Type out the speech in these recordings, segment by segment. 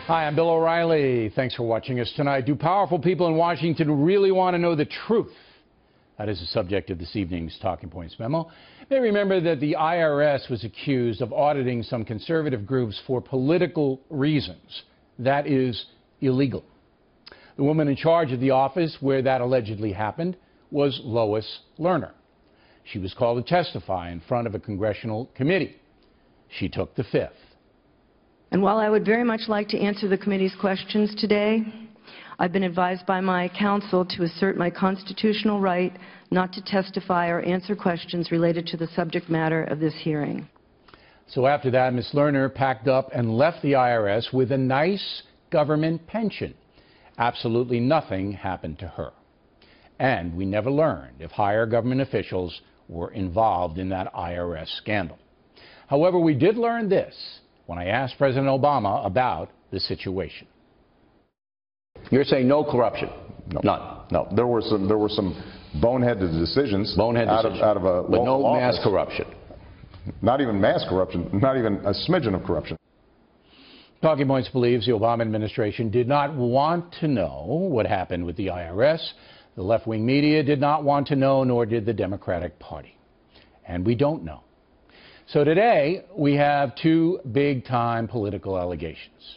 Hi, I'm Bill O'Reilly. Thanks for watching us tonight. Do powerful people in Washington really want to know the truth? That is the subject of this evening's Talking Points memo. You may remember that the IRS was accused of auditing some conservative groups for political reasons. That is illegal. The woman in charge of the office where that allegedly happened was Lois Lerner. She was called to testify in front of a congressional committee. She took the fifth. And while I would very much like to answer the committee's questions today, I've been advised by my counsel to assert my constitutional right not to testify or answer questions related to the subject matter of this hearing. So after that, Ms. Lerner packed up and left the IRS with a nice government pension. Absolutely nothing happened to her. And we never learned if higher government officials were involved in that IRS scandal. However, we did learn this when I asked President Obama about the situation. You're saying no corruption? No. None? No. There were some boneheaded decisions. Out of a but no office. mass corruption? Not even mass corruption, not even a smidgen of corruption. Talking Points believes the Obama administration did not want to know what happened with the IRS. The left-wing media did not want to know, nor did the Democratic Party. And we don't know. So today, we have two big-time political allegations.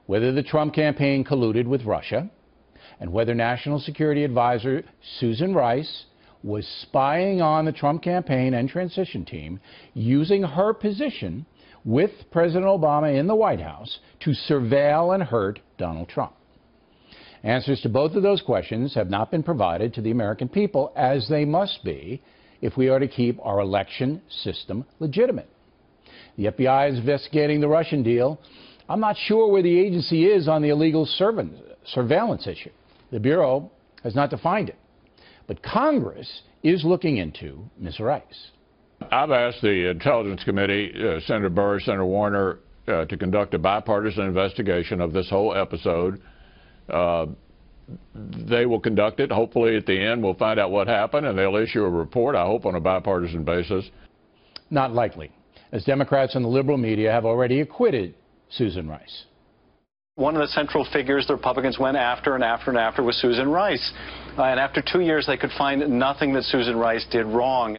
Whether the Trump campaign colluded with Russia, and whether National Security Advisor Susan Rice was spying on the Trump campaign and transition team, using her position with President Obama in the White House to surveil and hurt Donald Trump. Answers to both of those questions have not been provided to the American people, as they must be if we are to keep our election system legitimate. The FBI is investigating the Russian deal. I'm not sure where the agency is on the illegal surveillance issue. The Bureau has not defined it. But Congress is looking into Ms. Rice. I've asked the Intelligence Committee, Senator Burr, Senator Warner, to conduct a bipartisan investigation of this whole episode. They will conduct it. Hopefully at the end we'll find out what happened and they'll issue a report, I hope on a bipartisan basis. Not likely, as Democrats and the liberal media have already acquitted Susan Rice. One of the central figures the Republicans went after and after was Susan Rice. And after 2 years they could find nothing that Susan Rice did wrong.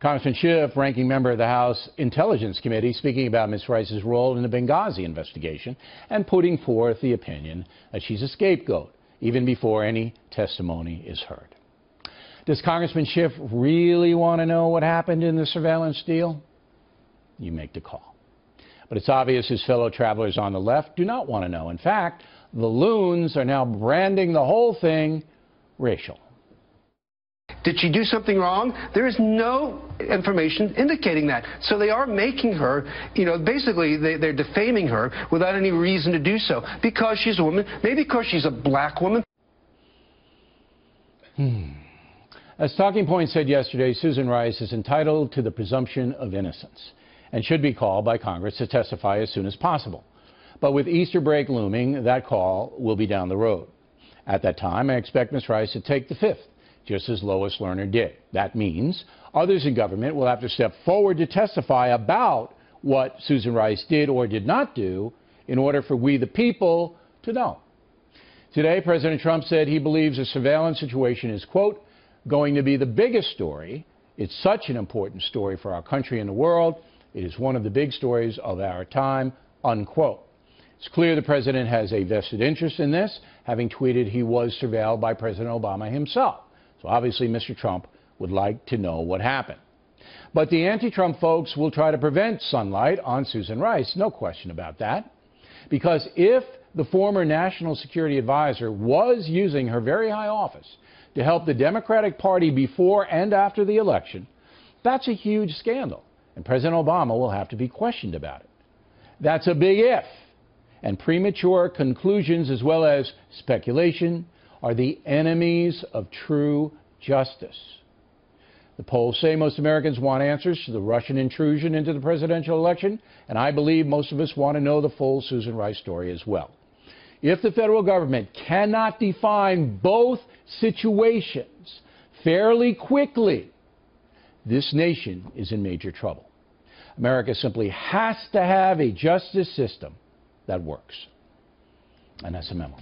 Congressman Schiff, ranking member of the House Intelligence Committee, speaking about Ms. Rice's role in the Benghazi investigation and putting forth the opinion that she's a scapegoat, even before any testimony is heard. Does Congressman Schiff really want to know what happened in the surveillance deal? You make the call. But it's obvious his fellow travelers on the left do not want to know. In fact, the loons are now branding the whole thing racial. Did she do something wrong? There is no information indicating that. So they are making her, basically they're defaming her without any reason to do so. Because she's a woman, maybe because she's a black woman. As Talking Points said yesterday, Susan Rice is entitled to the presumption of innocence and should be called by Congress to testify as soon as possible. But with Easter break looming, that call will be down the road. At that time, I expect Ms. Rice to take the fifth, just as Lois Lerner did. That means others in government will have to step forward to testify about what Susan Rice did or did not do in order for we the people to know. Today, President Trump said he believes the surveillance situation is, quote, going to be the biggest story. It's such an important story for our country and the world. It is one of the big stories of our time, unquote. It's clear the president has a vested interest in this, having tweeted he was surveilled by President Obama himself. So obviously Mr. Trump would like to know what happened. But the anti-Trump folks will try to prevent sunlight on Susan Rice, no question about that. Because if the former National Security Advisor was using her very high office to help the Democratic Party before and after the election, that's a huge scandal. And President Obama will have to be questioned about it. That's a big if. And premature conclusions as well as speculation are the enemies of true justice. The polls say most Americans want answers to the Russian intrusion into the presidential election, and I believe most of us want to know the full Susan Rice story as well. If the federal government cannot define both situations fairly quickly, this nation is in major trouble. America simply has to have a justice system that works. And that's a memo.